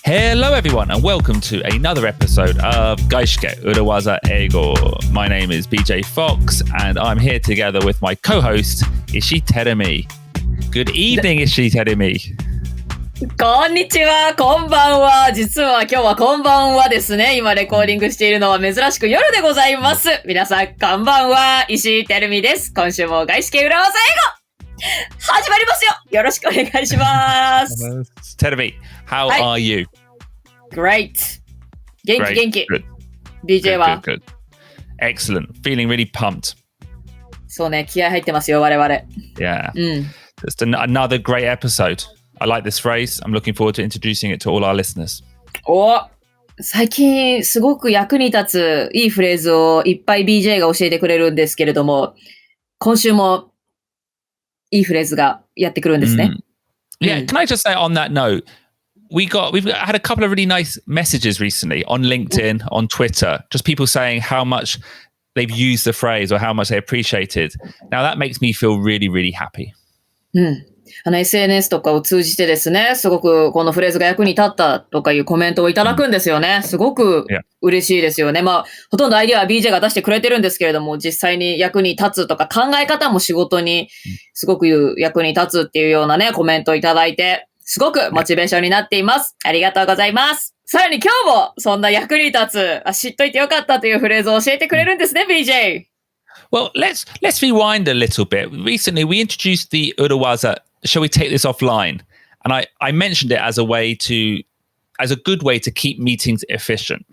Hello everyone and welcome to another episode of 外資系裏技英語. My name is BJ Fox and I'm here together with my co-host Ishii Terumi. Good evening, Ishii Terumi. こんにちは、こんばんは。実は今日はこんばんはですね。今レコーディングしているのは珍しく夜でございます。皆さんこんばんは、石井てるみです。今週も外資系裏技英語始まりますよ。よろしくお願いします。Terumi, how are you? Great. 元気元気。Good. BJ は Good. Excellent. Feeling really pumped. そうね、気合入ってますよ、我々。Yeah. Just another great episode.I like this phrase. I'm looking forward to introducing it to all our listeners. 最近すごく役に立ついいフレーズをいっぱい BJ が教えてくれるんですけれども、今週もいいフレーズがやってくるんですね。Yeah, can I just say on that note, we've had a couple of really nice messages recently on LinkedIn, on Twitter, just people saying how much they've used the phrase or how much they appreciate it. Now that makes me feel really, really happy. SNS とかを通じてですね、すごくこのフレーズが役に立ったとかいうコメントをいただくんですよね。すごく嬉しいですよね。まあ、ほとんどアイデアは BJ が出してくれてるんですけれども、実際に役に立つとか考え方も仕事にすごく役に立つっていうようなね、コメントをいただいて、すごくモチベーションになっています。ありがとうございます。さらに今日もそんな役に立つ、知っといてよかったというフレーズを教えてくれるんですね、BJ。Well, let's rewind a little bit. Recently, we introduced the Urawaza.Shall we take this offline? And I mentioned it as a good way to keep meetings efficient.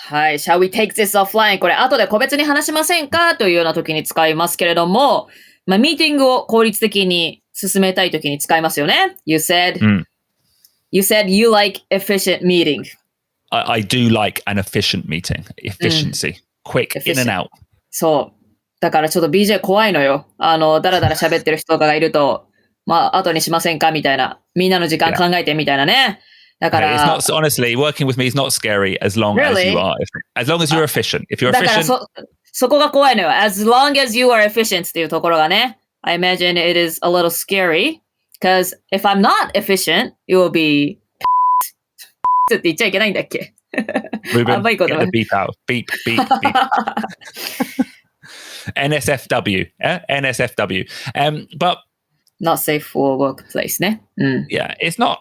はい。Shall we take this offline? これ後で個別に話しませんかというような時に使いますけれども、まあ、ミーティングを効率的に進めたい時に使いますよね。You said you like efficient meeting. I do like an efficient meeting. Efficiency. Quick, in and out. そう。だからちょっと BJ 怖いのよ。だらだら喋ってる人がいると、まあ、後にしませんかみたいな。みんなの時間考えてみたいなね。だから。It's not, honestly, working with me is not scary as long as you are. As long as you're efficient. If you're efficient. だからそこが怖いのよ。As long as you are efficient っていうところがね。I imagine it is a little scary. Because if I'm not efficient, it will be って言っちゃいけないんだっけRuben, get the beep out. Beep, beep, beep.NSFW. NSFW. But not safe for workplace ね。Yeah, it's not.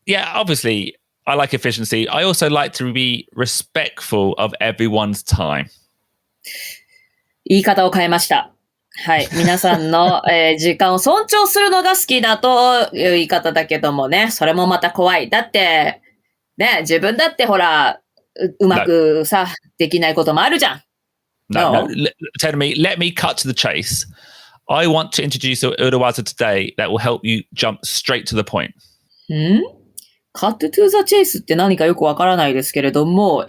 Yeah, obviously, I like efficiency. I also like to be respectful of everyone's time. 言い方を変えました。はい。皆さんの、時間を尊重するのが好きだという言い方だけどもね、それもまた怖い。だって、ね、自分だってほら、うまくさ、できないこともあるじゃん。No. Tell me, let me cut to the chase.I want to introduce an Urawaza today that will help you jump straight to the point. Cut to the chase って何かよくわからないですけれども、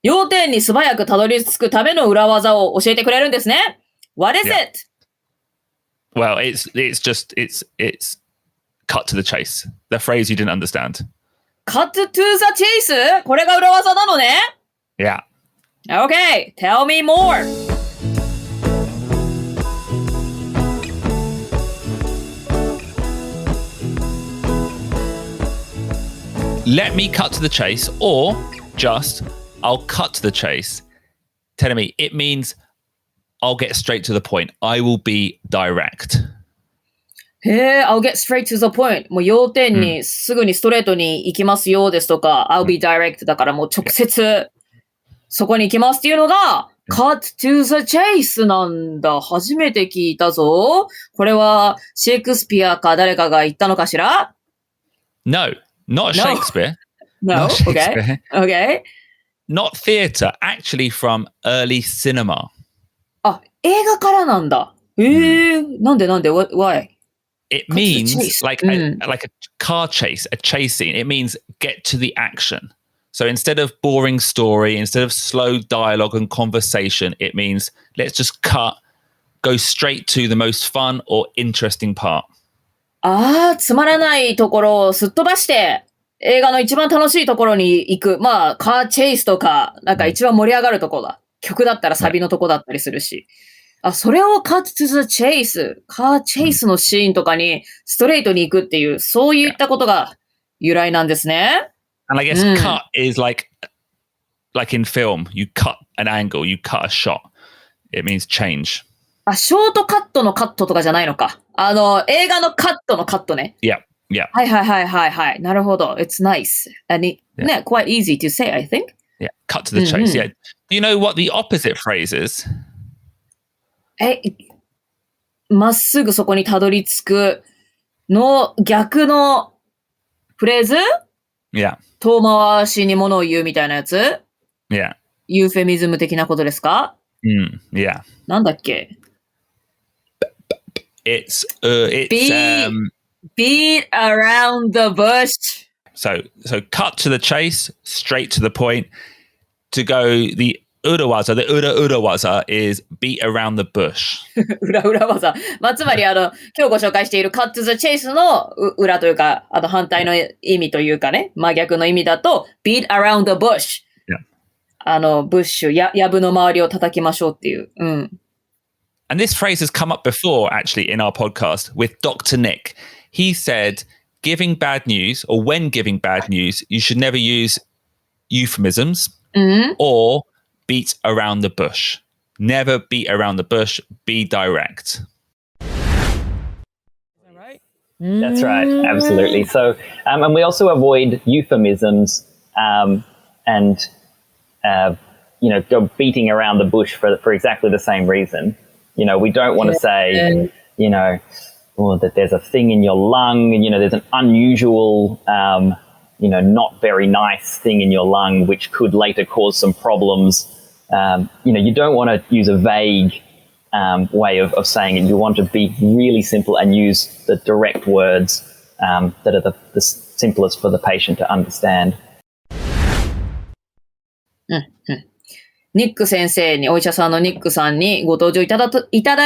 要点に素早くたどり着くための裏技を教えてくれるんですね。What is it? Well, it's cut to the chase. The phrase you didn't understand. Cut to the chase? これが裏技なのね。Yeah. Okay, tell me more.Let me cut to the chase, or just I'll cut to the chase. Tell me, it means I'll get straight to the point. I will be direct. へえ、I'll get straight to the point. もう要点にすぐにストレートに行きますよですとか、I'll be direct だからもう直接そこに行きますっていうのが、cut to the chase なんだ。初めて聞いたぞ。これはシェイクスピアか誰かが言ったのかしら？ No.Not Shakespeare. No. Not Shakespeare. Okay. Not theatre. Actually from early cinema. あ、映画からなんだ。なんで Why? It means like a car chase, a chase scene. It means get to the action. So instead of boring story, instead of slow dialogue and conversation, it means let's just go straight to the most fun or interesting part. つまらないところをすっ飛ばして、映画の一番楽しいところに行く。まあ、カーチェイスとか、なんか一番盛り上がるところだ。曲だったらサビのとこだったりするし。それをカーチェイス、カーチェイスのシーンとかにストレートに行くっていう、そういったことが由来なんですね。And I guess cut is like in film, you cut an angle, you cut a shot. It means change. ショートカットのカットとかじゃないのか。映画のカットのカットね。Yeah, yeah. はい。なるほど。It's nice. And it, quite easy to say, I think. Yeah, cut to the chase. Yeah. Do you know what the opposite phrase is? まっすぐそこにたどり着くの逆のフレーズ？ Yeah. 遠回しにものを言うみたいなやつ？ Yeah. ユーフェミズム的なことですか？ Yeah. なんだっけ？ It's beat around the bush. So cut to the chase, straight to the point. To go the urawaza, the urawaza is beat around the bush. 裏技。つまり今日ご紹介している cut to the chase の裏というか、反対の意味というかね、真逆の意味だと beat around the bush. Yeah. ブッシュ、藪の周りを叩きましょうっていう。And this phrase has come up before, actually, in our podcast with Dr. Nick. He said, giving bad news, or when giving bad news, you should never use euphemisms or beat around the bush. Never beat around the bush. Be direct. That's right. Absolutely. So, and we also avoid euphemisms and go beating around the bush for exactly the same reason. We don't want to say, that there's a thing in your lung, and, there's an unusual, not very nice thing in your lung, which could later cause some problems. You don't want to use a vague way of saying it. You want to be really simple and use the direct words that are the simplest for the patient to understand. ニック先生に、お医者さんのニックさんにご登場いただ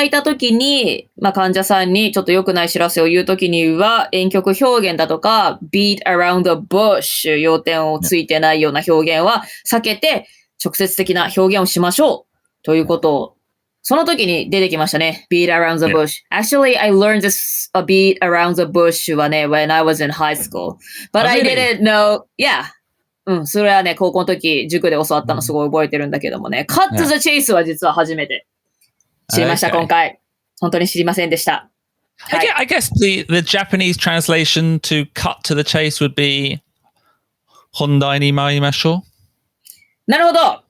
いたときに、患者さんにちょっと良くない知らせを言うときには、婉曲表現だとか、beat around the bush、要点をついてないような表現は避けて、直接的な表現をしましょうということを、その時に出てきましたね。beat around the bush. Actually, I learned this beat around the bush はね、when I was in high school. But I didn't know, yeah. それはね、高校の時、塾で教わったのすごい覚えてるんだけどもね。cut to the chase は実は初めて知りました、今回。本当に知りませんでした。I guess the Japanese translation to cut to the chase would be 本題に参りましょう。なるほど。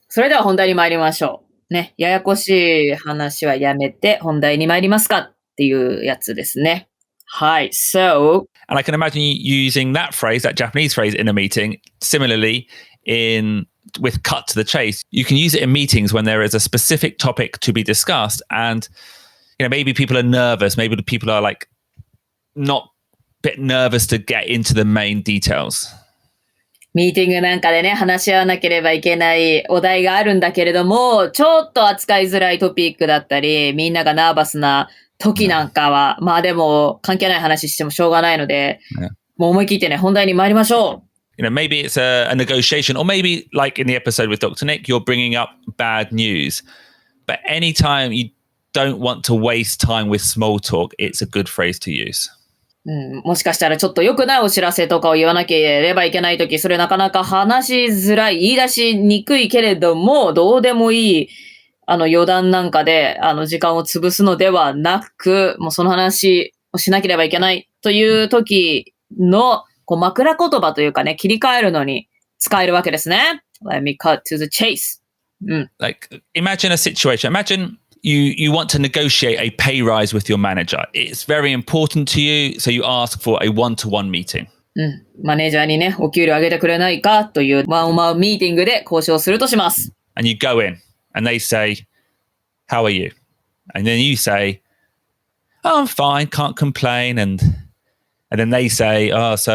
それでは本題に参りましょう。ね、ややこしい話はやめて本題に参りますかっていうやつですね。はい。So, and I can imagine you using that phrase, that Japanese phrase in a meeting, similarly with cut to the chase. You can use it in meetings when there is a specific topic to be discussed and, maybe people are nervous. Maybe people are not a bit nervous to get into the main details. ミーティングなんかでね、話し合わなければいけないお題があるんだけれども、ちょっと扱いづらいトピックだったり、みんながナーバスな時なんかは、でも関係ない話してもしょうがないので、もう思い切ってね、本題に参りましょう。Maybe it's a negotiation, or maybe like in the episode with Dr. Nick, you're bringing up bad news. But anytime you don't want to waste time with small talk, it's a good phrase to use. もしかしたらちょっと良くないお知らせとかを言わなければいけないとき、それなかなか話しづらい、言い出しにくいけれども、どうでもいい、余談なんかで、時間を潰すのではなく、もうその話をしなければいけないというときの、枕言葉というかね、切り替えるのに使えるわけですね。Let me cut to the chase. Imagine a situation. Imagine you want to negotiate a pay rise with your manager. It's very important to you, so you ask for a one-to-one meeting. マネージャーにね、お給料上げてくれないかというワンオンワンミーティングで交渉するとします。And you go in and they say, how are you? And then you say, oh, I'm fine, can't complain. And then they say, it's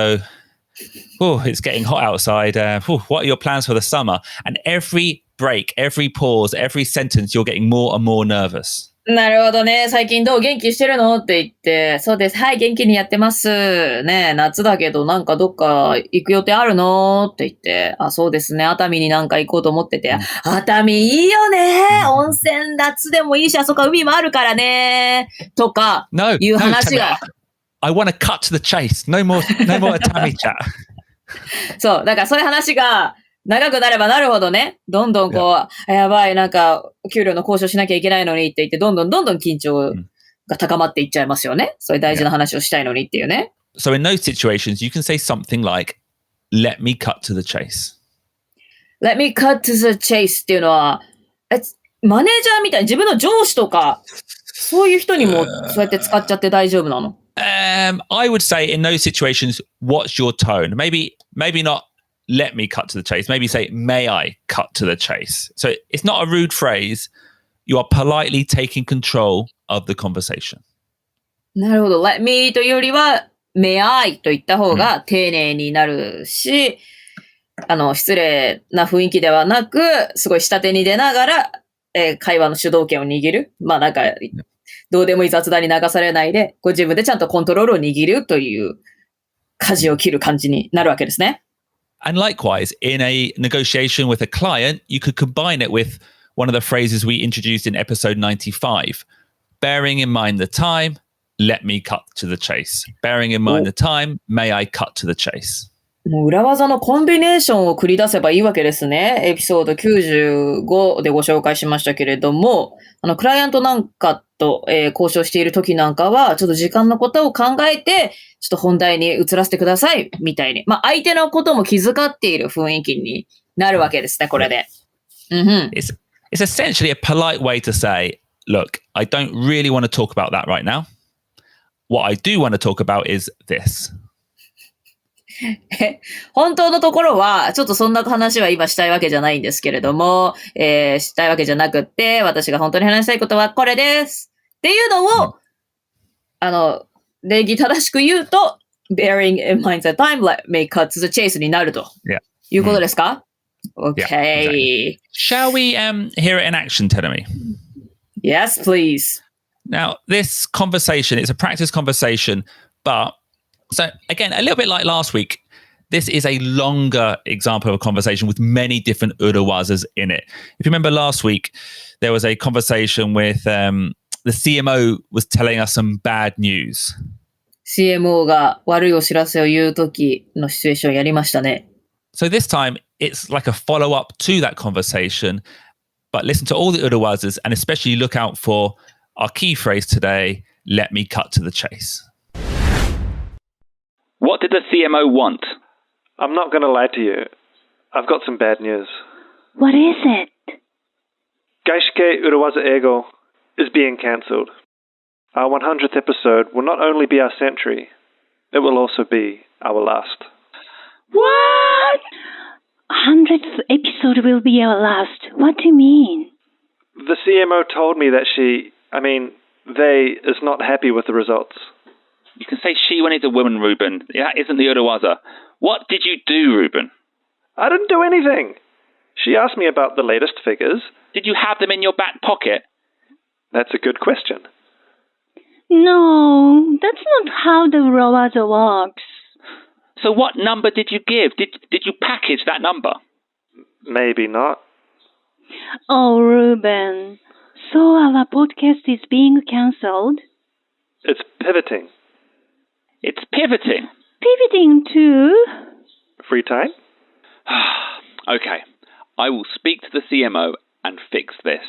getting hot outside. What are your plans for the summer? And every break, every pause, every sentence, you're getting more and more nervous. なるほどね。最近どう元気してるのって言って、そうです。はい、元気にやってます。ね、夏だけどなんかどっか行く予定あるのって言って、そうですね。熱海になんか行こうと思ってて、熱海いいよね。温泉夏でもいいし、あそこ海もあるからね。とか、いう話が。I want to cut to the chase. No more Atami chat. そう、だからそういう話が長くなればなるほどね、どんどんこう、やばい、なんか、給料の交渉しなきゃいけないのにって言って、どんどん緊張が高まっていっちゃいますよね。そういう大事な話をしたいのにっていうね。So in those situations, you can say something like, let me cut to the chase.Let me cut to the chase っていうのは、マネージャーみたいに自分の上司とか、そういう人にもそうやって使っちゃって大丈夫なの？I would say in those situations, what's your tone? Maybe not let me cut to the chase. Maybe say, may I cut to the chase? So it's not a rude phrase. You are politely taking control of the conversation. なるほど。let me というよりは、may I と言った方が丁寧になるし、失礼な雰囲気ではなく、すごい下手に出ながら、会話の主導権を握る。まあなんか、どうでもいい雑談に流されないで、ご自分でちゃんとコントロールを握るという舵を切る感じになるわけですね。And likewise, in a negotiation with a client, you could combine it with one of the phrases we introduced in episode 95. Bearing in mind the time, let me cut to the chase. Bearing in mind the time, may I cut to the chase. もう裏技のコンビネーションを繰り出せばいいわけですね。エピソード95でご紹介しましたけれども、クライアントなんかと、交渉している時なんかは、ちょっと時間のことを考えて、ちょっと本題に移らせてください、みたいに。まあ、相手のことも気遣っている雰囲気になるわけですね、これで。It's essentially a polite way to say, look, I don't really want to talk about that right now. What I do want to talk about is this.本当のところは、ちょっとそんな話は今したいわけじゃないんですけれども、したいわけじゃなくって、私が本当に話したいことはこれです。っていうのを、礼儀正しく言うと、bearing in mind the time, let me cut to the chase になるということですか？ Okay. Exactly. Shall we hear it in action, Terumi? Yes, please. Now, this conversation, it's a practice conversation, but...So again, a little bit like last week, this is a longer example of a conversation with many different urawazas in it. If you remember last week, there was a conversation with the CMO was telling us some bad news. CMO が悪いお知らせを言うときのシチュエーションをやりましたね。So this time, it's like a follow-up to that conversation, but listen to all the urawazas and especially look out for our key phrase today, let me cut to the chase.What did the CMO want? I'm not going to lie to you. I've got some bad news. What is it? 外資系裏技英語 is being cancelled. Our 100th episode will not only be our century, it will also be our last. What? 100th episode will be our last. What do you mean? The CMO told me that they is not happy with the results.You can say she when it's a woman, Ruben. That isn't the Urawaza. What did you do, Ruben? I didn't do anything. She asked me about the latest figures. Did you have them in your back pocket? That's a good question. No, that's not how the Urawaza works. So what number did you give? Did you package that number? Maybe not. Oh, Ruben. So our podcast is being cancelled? It's pivoting.It's pivoting. Pivoting to? Free time? Okay. I will speak to the CMO and fix this.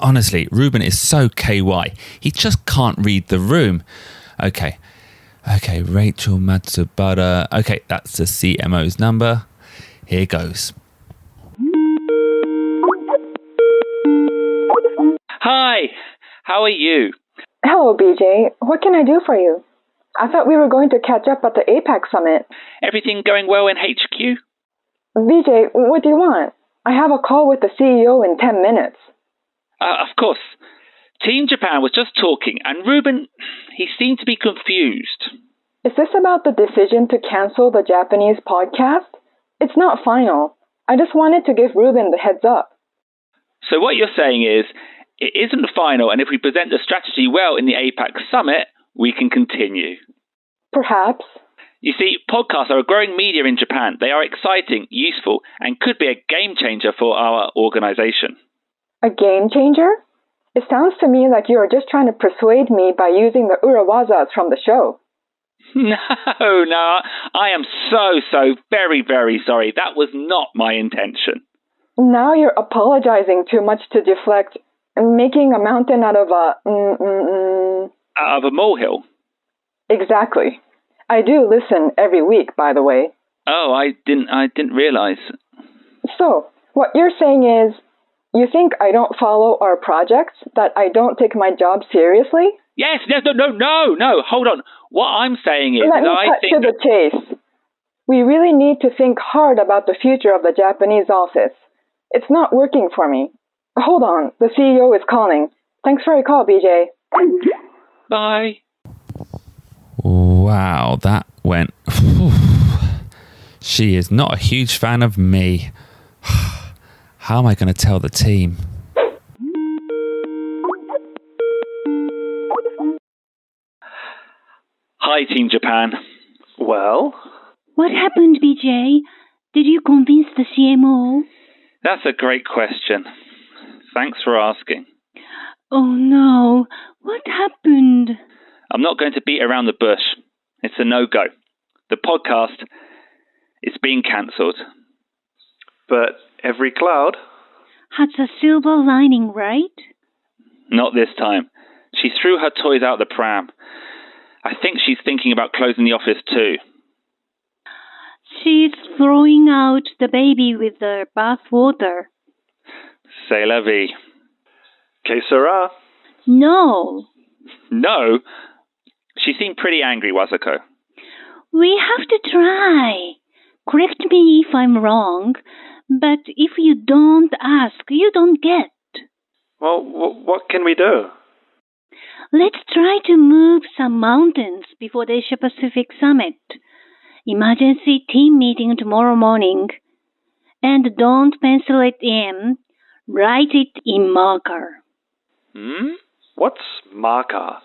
Honestly, Ruben is so KY. He just can't read the room. Okay, Rachel Matsubara. Okay, that's the CMO's number. Here goes. Hi, how are you?Hello, BJ. What can I do for you? I thought we were going to catch up at the APAC summit. Everything going well in HQ? BJ, what do you want? I have a call with the CEO in 10 minutes. Of course. Team Japan was just talking, and Ruben, he seemed to be confused. Is this about the decision to cancel the Japanese podcast? It's not final. I just wanted to give Ruben the heads up. So what you're saying is,It isn't final, and if we present the strategy well in the APAC summit, we can continue. Perhaps. You see, podcasts are a growing media in Japan. They are exciting, useful, and could be a game changer for our organization. A game changer? It sounds to me like you are just trying to persuade me by using the urawazas from the show. No, I am so very, very sorry. That was not my intention. Now you're apologizing too much to deflect, making a mountain out of a... Out of a molehill? Exactly. I do listen every week, by the way. Oh, I didn't realize. So, what you're saying is, you think I don't follow our projects, that I don't take my job seriously? Yes, no, hold on. What I'm saying is Let me cut to the chase. We really need to think hard about the future of the Japanese office. It's not working for me. Hold on, the CEO is calling. Thanks for your call, BJ. Bye. Wow, that went... She is not a huge fan of me. How am I going to tell the team? Hi, Team Japan. Well? What happened, BJ? Did you convince the CMO? That's a great question. Thanks for asking. Oh no, what happened? I'm not going to beat around the bush. It's a no-go. The podcast is being cancelled. But every cloud has a silver lining, right? Not this time. She threw her toys out the pram. I think she's thinking about closing the office too. She's throwing out the baby with the bath water. C'est la vie. Que sera? No. No? She seemed pretty angry, Wasako. We have to try. Correct me if I'm wrong, but if you don't ask, you don't get. Well, what can we do? Let's try to move some mountains before the Asia Pacific Summit. Emergency team meeting tomorrow morning. And don't pencil it in. Write it in marker. What's marker?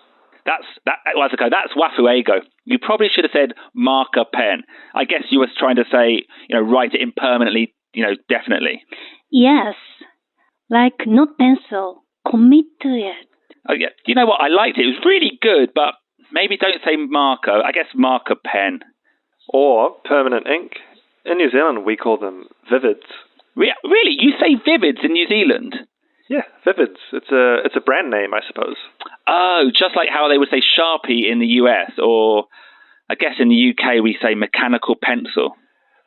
Wasako, that's wafuego. You probably should have said marker pen. I guess you were trying to say, write it in permanently, definitely. Yes. Like not pencil. Commit to it. Oh, yeah. You know what? I liked it. It was really good, but maybe don't say marker. I guess marker pen. Or permanent ink. In New Zealand, we call them vivids. Really? You say vivids in New Zealand? Yeah, vivids. It's a brand name, I suppose. Oh, just like how they would say Sharpie in the US, or I guess in the UK we say mechanical pencil.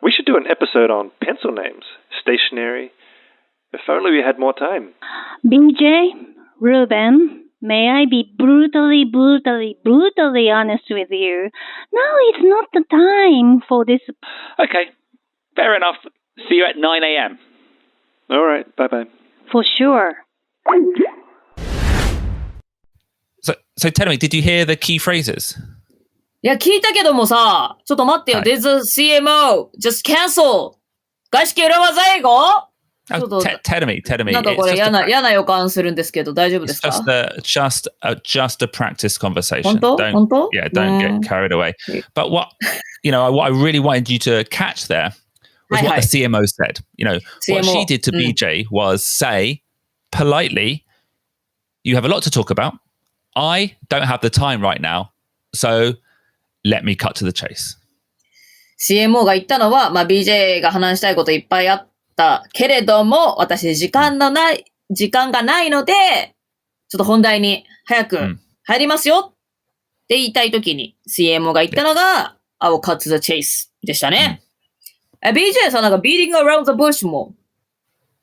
We should do an episode on pencil names. Stationery. If only we had more time. BJ, Ruben, may I be brutally honest with you? Now it's not the time for this. Okay, fair enough. See you at 9 a.m. All right, bye-bye. For sure. So tell me, did you hear the key phrases? いや、聞いたけどもさ、ちょっと待ってよ。There's a CMO. Just cancel. 外資系裏技英語tell me. なんかこれ嫌な予感するんですけど、大丈夫ですか just a practice conversation. 本当 Yeah, don't get carried away. But what I really wanted you to catch there was what the CMO said. What she did to BJ was say politely, you have a lot to talk about. I don't have the time right now. So let me cut to the chase. CMO が言ったのは、BJ が話したいこといっぱいあったけれども、私時間がないので、ちょっと本題に早く入りますよって言いたいときに CMO が言ったのが、I will cut to the chase でしたね。BJ さんなんか beating around the bush も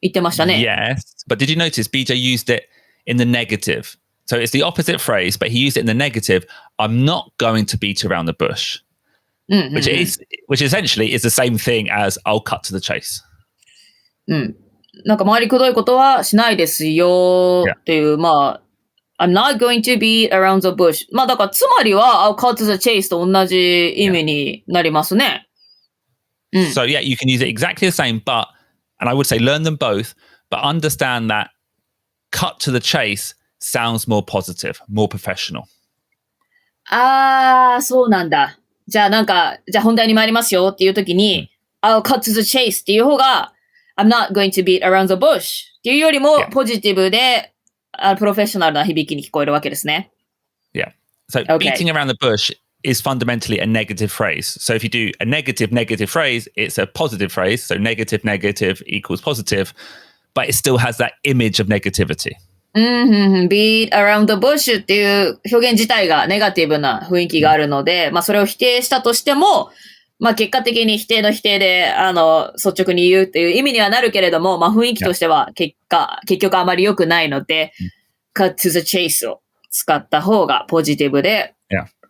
言ってましたね。Yes, but did you notice BJ used it in the negative? So it's the opposite phrase, but he used it in the negative. I'm not going to beat around the bush, which essentially is the same thing as I'll cut to the chase. なんか周りくどいことはしないですよっていう、I'm not going to beat around the bush. だからつまりは I'll cut to the chase と同じ意味になりますね。So yeah, you can use it exactly the same, and I would say learn them both, but understand that cut to the chase sounds more positive, more professional. そうなんだ。じゃあ本題に参りますよっていう時に、I'll cut to the chase っていう方が、I'm not going to beat around the bush っていうよりもポジティブで、プロフェッショナルな響きに聞こえるわけですね。Yeah. So beating around the bush is fundamentally a negative phrase. So if you do a negative phrase, it's a positive phrase. So negative equals positive, but it still has that image of negativity. beat around the bush っていう表現自体がネガティブな雰囲気があるので、それを否定したとしても、結果的に否定の否定で、率直に言うっていう意味にはなるけれども、雰囲気としては結局あまり良くないので、cut to the chase を使った方がポジティブで、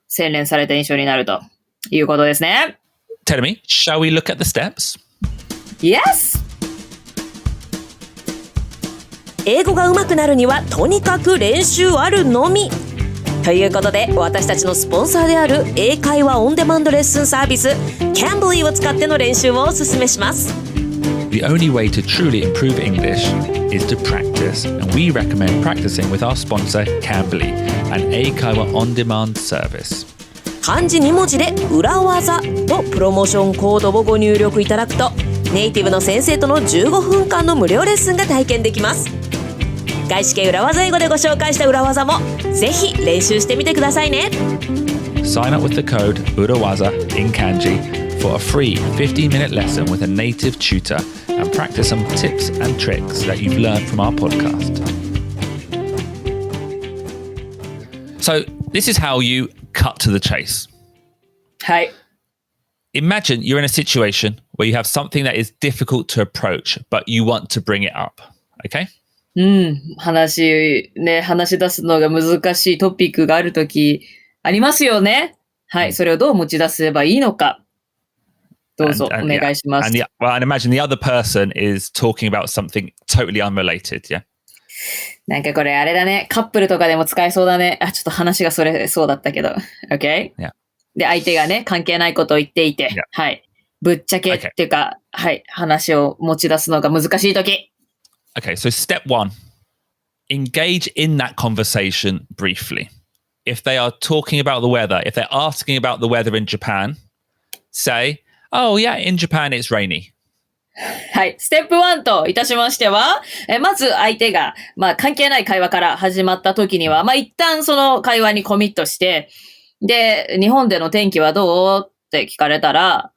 洗練された印象になるということですね。Tell me, shall we look at the steps? Yes! 英語が上手くなるにはとにかく練習あるのみ。ということで、私たちのスポンサーである英会話オンデマンドレッスンサービス Cambly を使っての練習をお勧めします。The only way to truly improve English is to practice, and we recommend practicing with our sponsor Cambly, an 英会話 on-demand service. 漢字2文字で裏技とプロモーションコードをご入力いただくと、ネイティブの先生との15分間の無料レッスンが体験できます。外資系裏技英語でご紹介した裏技もぜひ練習してみてくださいね。Sign up with the code URAWAZA in Kanji for a free 15-minute lesson with a native tutor and practice some tips and tricks that you've learned from our podcast. So this is how you cut to the chase. はい。Imagine you're in a situation where you have something that is difficult to approach, but you want to bring it up. Okay?話し出すのが難しいトピックがあるときありますよね。はい。それをどう持ち出せばいいのか。どうぞお願いします。I'd imagine the other person is talking about something totally unrelated, yeah? なんかこれあれだね。カップルとかでも使えそうだね。ちょっと話がそれそうだったけど。OK? Yeah. で、相手がね、関係ないことを言っていて、Yeah. はい。ぶっちゃけっていうか、はい。話を持ち出すのが難しいとき。Okay, so step 1, engage in that conversation briefly. If they are talking about the weather, if they're asking about the weather in Japan, say, oh yeah, in Japan it's rainy. はい。ステップ1といたしましては、まず相手が、関係ない会話から始まった時には、一旦その会話にコミットして、で、日本での天気はどうって聞かれたら、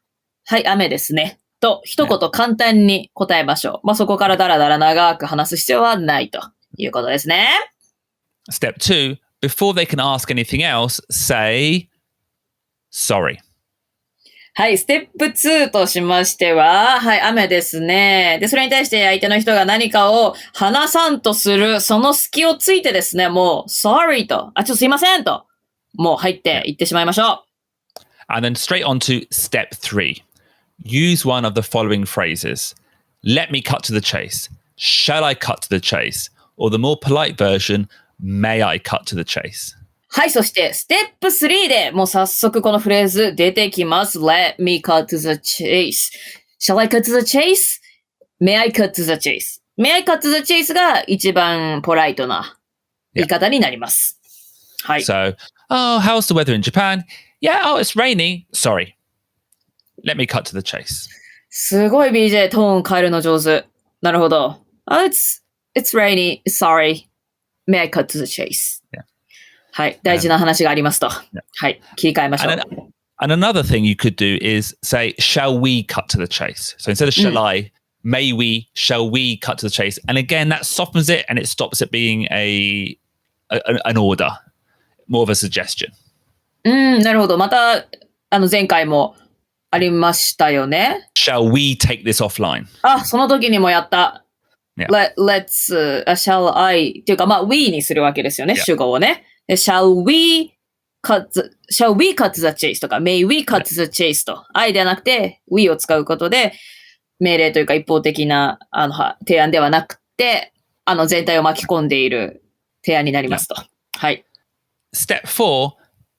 はい、雨ですね。と、一言簡単に答えましょう。そこからだらだら長く話す必要はないということですね。Step 2, before they can ask anything else, say, sorry. はい、ステップ2としましては、はい、雨ですね。で、それに対して相手の人が何かを話さんとする、その隙をついてですね、もう、sorry と、ちょっとすいませんと、もう入っていってしまいましょう。And then straight on to step 3.Use one of the following phrases. Let me cut to the chase. Shall I cut to the chase? Or the more polite version, may I cut to the chase? はい、そしてステップ3でもう早速このフレーズ出てきます。Let me cut to the chase. Shall I cut to the chase? May I cut to the chase? May I cut to the chase が一番ポライトな言い方になります。はい。So, oh, how's the weather in Japan? Yeah, oh, it's raining. Sorry.Let me cut to the chase. すごい BJ トーン変えるの上手。なるほど。it's rainy. Sorry. May I cut to the chase? Yeah. はい。大事な話がありますと。Yeah. はい。切り替えましょう。And another thing you could do is say, shall we cut to the chase? So instead of shall I, may we, shall we cut to the chase? And again, that softens it and it stops it being an order. More of a suggestion. なるほど。また、前回もありましたよね。Shall we take this offline? その時にもやった。Yeah. Shall I っていうか、we にするわけですよね、Yeah. 主語をね。Shall we cut the chase とか、may we cut the chase と、I ではなくて、we を使うことで、命令というか一方的な提案ではなくて、全体を巻き込んでいる提案になりますと。はい。Step 4,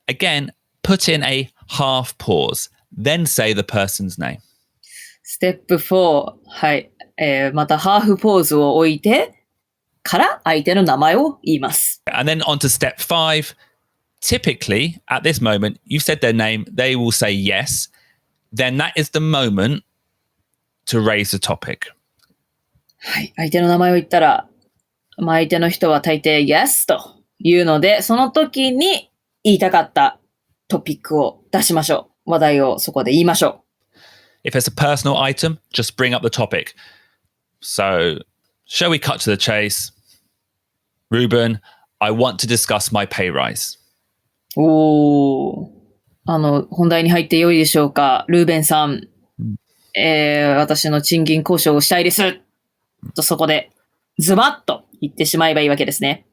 again, put in a half pause.Then say the person's name. ステップ4。はい。またハーフポーズを置いてから相手の名前を言います。And then on to step 5. Typically, at this moment, you've said their name, they will say yes. Then that is the moment to raise the topic. はい。相手の名前を言ったら、相手の人は大抵 yes というので、その時に言いたかったトピックを出しましょう。話題をそこで言いましょう。If it's a personal item, just bring up the topic. So, shall we cut to the chase? Ruben, I want to discuss my pay rise. 本題に入ってよいでしょうか。ルーベンさん、私の賃金交渉をしたいです。とそこで、ズバッと言ってしまえばいいわけですね。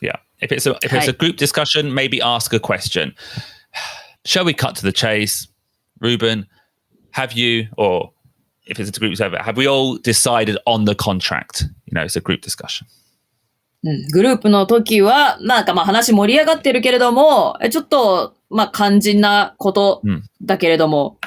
Yeah. If it's a group discussion, maybe ask a question. Shall we cut to the chase? Ruben, have you, or if it's a group server, have we all decided on the contract? It's a group discussion. グループの時は、話盛り上がってるけれども、ちょっと、肝心なことだけれども、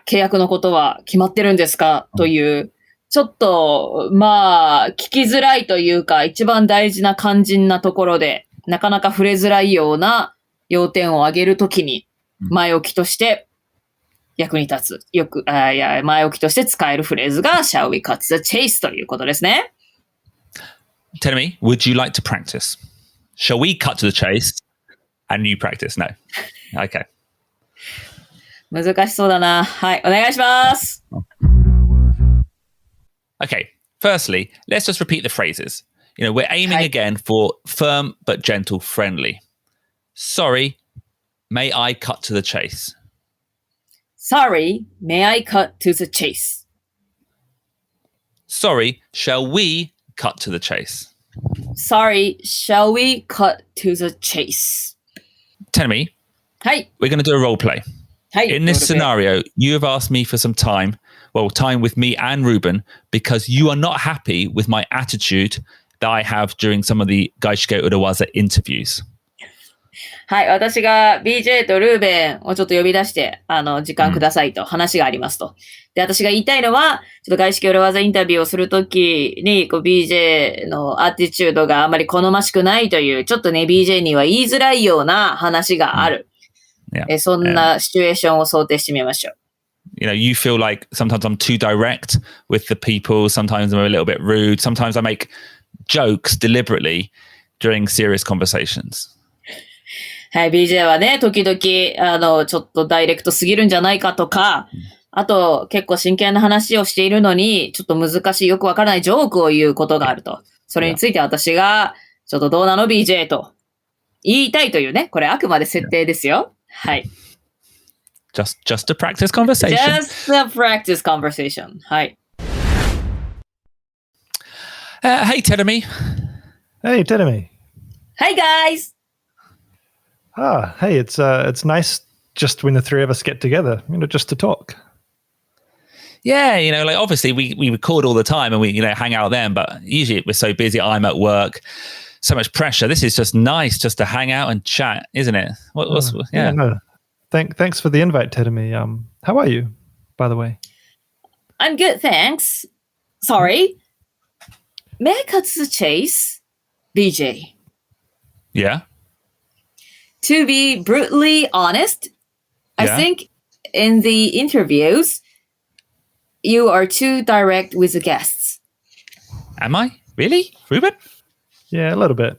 契約のことは決まってるんですかという、ちょっと、聞きづらいというか、一番大事な肝心なところで、なかなか触れづらいような要点を挙げるときに、前置きとして役に立つ。前置きとして使えるフレーズが Shall we cut the chase ということですね。Tell me, would you like to practice? Shall we cut to the chase and you practice? No. Okay. 難しそうだな。はい、お願いします。Okay. Firstly, let's just repeat the phrases. We're aiming again for firm but gentle friendly. Sorry, may I cut to the chase? Sorry, may I cut to the chase? Sorry, shall we cut to the chase? Sorry, shall we cut to the chase? Tell me. はい。We're going to do a role play. はい。In this scenario, you have asked me for some time with me and Ruben, because you are not happy with my attitude that I have during some of the 外資系裏技 interviews. はい。私が BJ とルーベンをちょっと呼び出して、時間くださいと話がありますと。で、私が言いたいのは、ちょっと外資系裏技インタビューをするときに、BJ のアティチュードがあまり好ましくないという、ちょっとね、BJ には言いづらいような話がある。そんなシチュエーションを想定してみましょう。You feel like sometimes I'm too direct with the people. Sometimes I'm a little bit rude. Sometimes I make jokes deliberately during serious conversations. はい、BJ はね、時々、ちょっとダイレクトすぎるんじゃないかとか、あと、結構真剣な話をしているのに、ちょっと難しい、よくわからないジョークを言うことがあると。それについて私が、ちょっとどうなの BJ と言いたいというね、これあくまで設定ですよ。はい。Just a practice conversation. Just a practice conversation. はい。Hey, Teremi. Hey, Teremi. Hi, guys. Hey, it's nice just when the three of us get together, just to talk. Yeah, obviously we record all the time and we, hang out then, but usually we're so busy. I'm at work, so much pressure. This is just nice just to hang out and chat, isn't it? Yeah. No. Thanks for the invite, Teremi. How are you, by the way? I'm good, thanks. Sorry. May I cut to the chase? BJ. Yeah? To be brutally honest, I think in the interviews, you are too direct with the guests. Am I? Really? Ruben? Yeah, a little bit.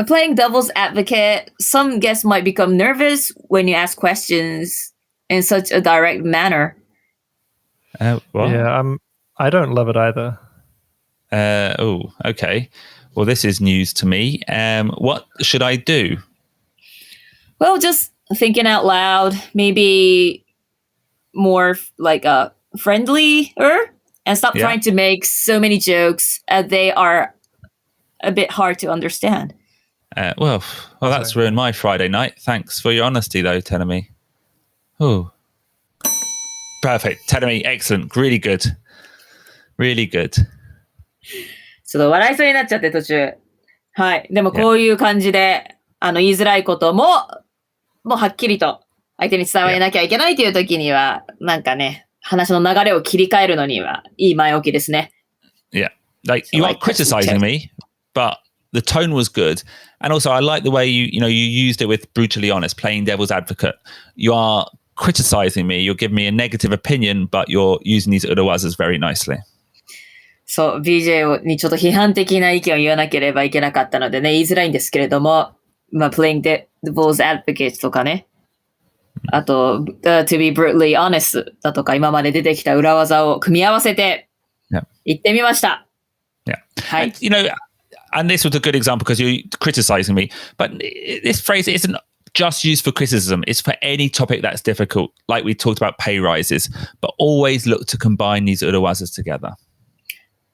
Playing devil's advocate, some guests might become nervous when you ask questions in such a direct manner. Well. Yeah, I don't love it either. Okay. Well, this is news to me. What should I do? Well, just thinking out loud, maybe more like friendlier, and stop trying to make so many jokes. They are a bit hard to understand. Well, that's ruined my Friday night. Thanks for your honesty, though, Teremi. Oh, perfect. Teremi, excellent. Really good. Really good. ちょっと笑いそうになっちゃって途中。はい。でもこういう感じで、言いづらいこともうはっきりと相手に伝えなきゃいけないという時には、なんかね、話の流れを切り替えるのにはいい前置きですね。Yeah. You are criticizing me, but the tone was good. And also I like the way you used it with brutally honest, playing devil's advocate. You are criticizing me. You're giving me a negative opinion, but you're using these urawazas very nicely. そう、BJ にちょっと批判的な意見を言わなければいけなかったのでね、言いづらいんですけれども、playing devil's advocate とかね、あと、to be brutally honest だとか、今まで出てきた裏技を組み合わせて、言ってみました。Yeah. はい。You know, and this was a good example because you're criticizing me, but this phrase isn't just used for criticism. It's for any topic that's difficult, like we talked about pay rises, but always look to combine these urawazas together.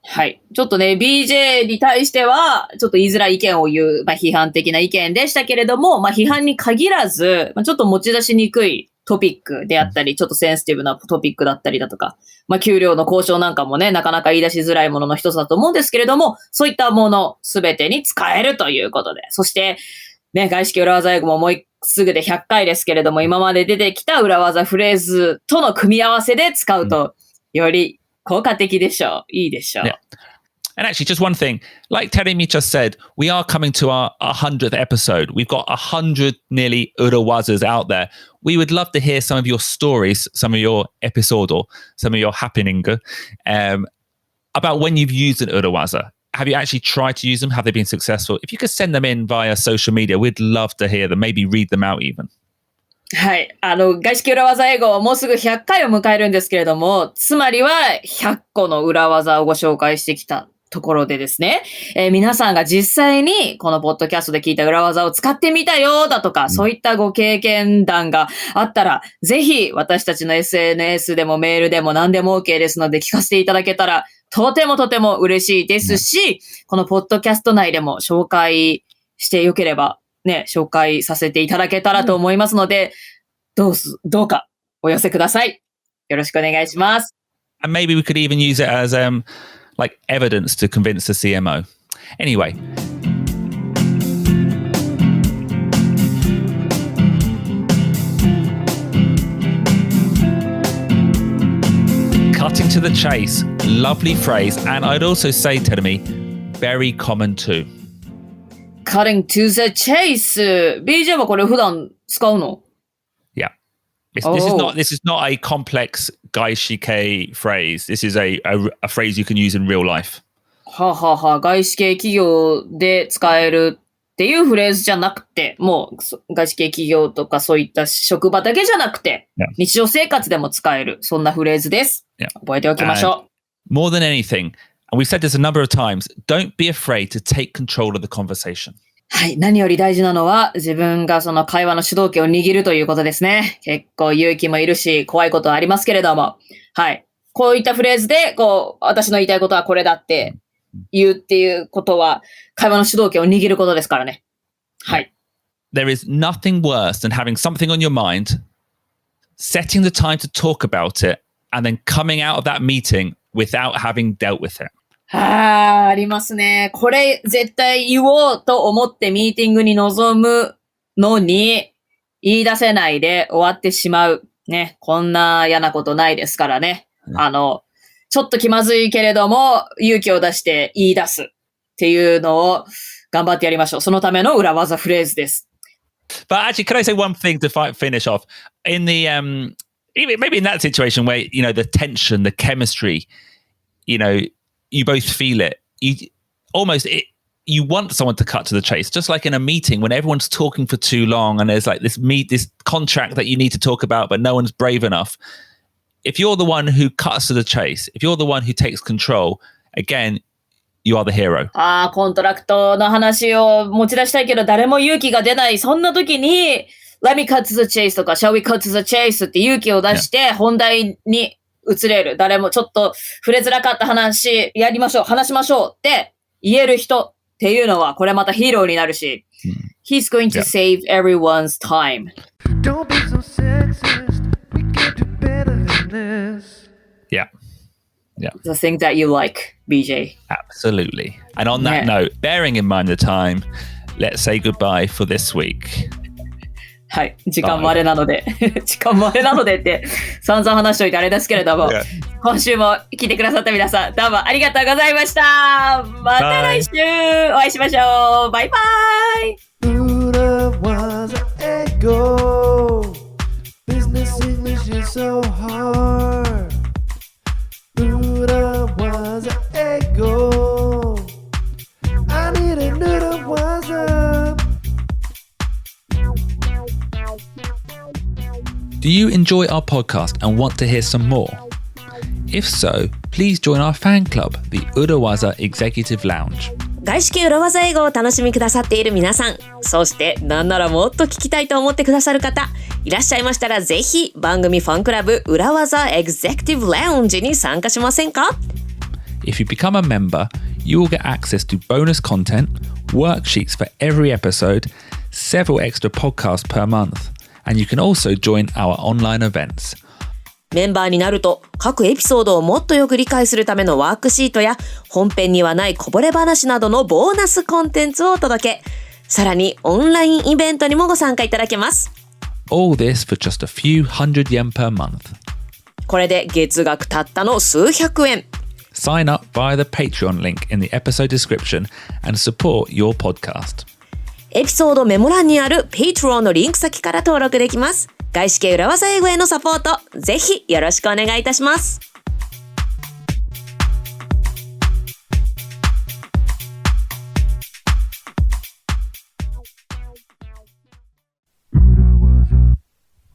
はい。ちょっとね、BJ に対しては、ちょっと言いづらい意見を言う、批判的な意見でしたけれども、批判に限らず、ちょっと持ち出しにくいトピックであったり、ちょっとセンシティブなトピックだったりだとか、給料の交渉なんかもね、なかなか言い出しづらいものの一つだと思うんですけれども、そういったものすべてに使えるということで、そして、ね、外資系裏技英語ももうすぐで100回ですけれども、今まで出てきた裏技フレーズとの組み合わせで使うと、より効果的でしょう。いいでしょう。Yeah. And actually, just one thing, like Teremi just said, we are coming to our 100th episode. We've got 100 nearly urawazas out there. We would love to hear some of your stories, some of your episode, or some of your happening about when you've used an urawaza. Have you actually tried to use them? Have they been successful? If you could send them in via social media, we'd love to hear them, maybe read them out even. はい。外資系裏技英語もうすぐ100回を迎えるんですけれども、つまりは100個の裏技をご紹介してきたところでですね、皆さんが実際にこのポッドキャストで聞いた裏技を使ってみたよだとか、そういったご経験談があったら、ぜひ私たちの SNS でもメールでも何でも OK ですので聞かせていただけたら、とてもとても嬉しいですし、このポッドキャスト内でも紹介してよければ、ね、紹介させていただけたらと思いますので、どうかお寄せください。よろしくお願いします。And maybe we could even use it as like evidence to convince the CMO. Anyway. Cutting to the chase, lovely phrase, and I'd also say, Teremi, very common too. Cutting to the chase. BJ はこれ普段使うの？ Yeah. This is not a complex gaishike phrase. This is a phrase you can use in real life. 外資系企業で使えるっていうフレーズじゃなくて、もう外資系企業とかそういった職場だけじゃなくて、日常生活でも使える、そんなフレーズです。覚えておきましょう。More than anything, and we've said this a number of times, don't be afraid to take control of the conversation. はい。何より大事なのは、自分がその会話の主導権を握るということですね。結構勇気もいるし、怖いことはありますけれども。はい。こういったフレーズで、私の言いたいことはこれだって言うっていうことは、会話の主導権を握ることですからね。はい。There is nothing worse than having something on your mind, setting the time to talk about it, and then coming out of that meeting without having dealt with it. ありますね。これ絶対言おうと思ってミーティングに臨むのに言い出せないで終わってしまう。ね。こんな嫌なことないですからね。ちょっと気まずいけれども勇気を出して言い出すっていうのを頑張ってやりましょう。そのための裏技フレーズです。But actually, can I say one thing to finish off? In the, maybe in that situation where, you know, the tension, the chemistry, you know, you both feel it. You want someone to cut to the chase, just like in a meeting when everyone's talking for too long and there's like this contract that you need to talk about, but no one's brave enough. If you're the one who cuts to the chase, if you're the one who takes control, again, you are the hero. コントラクトの話を持ち出したいけど誰も勇気が出ない。そんな時に Let me cut to the chase とか Shall we cut to the chase って勇気を出して本題に移れる。誰もちょっと触れづらかった話話しましょうって言える人っていうのはこれまたヒーローになるし、He's going to save everyone's time. Don't be so sexist. We can do better than this. Yeah. The thing that you like, BJ. Absolutely. And on that note, bearing in mind the time, let's say goodbye for this week. はい。時間もあれなのでって散々話しといてあれですけれども、今週も聞いてくださった皆さん、どうもありがとうございました。また来週お会いしましょう。バイバイ。Urawaza ego. Business English is so hard. Urawaza ego. I need an urawaza. Do you enjoy our podcast and want to hear some more? If so, please join our fan club, the Urawaza Executive Lounge. 外資系裏技英語を楽しみくださっている皆さん、そしてなんならもっと聞きたいと思ってくださる方いらっしゃいましたら、ぜひ番組ファンクラブ裏技エグゼクティブラウンジに参加しませんか？ If you become a member, you will get access to bonus content, worksheets for every episode, several extra podcasts per month, and you can also join our online events. メンバーになると各エピソードをもっとよく理解するためのワークシートや本編にはないこぼれ話などのボーナスコンテンツをお届け。さらにオンラインイベントにもご参加いただけます。All this for just a few hundred yen per month. これで月額たったの数百円。Sign up via the Patreon link in the episode description and support your podcast. エピソードメモ欄にある Patreon のリンク先から登録できます。外資系裏技英語へのサポート、ぜひよろしくお願いいたします。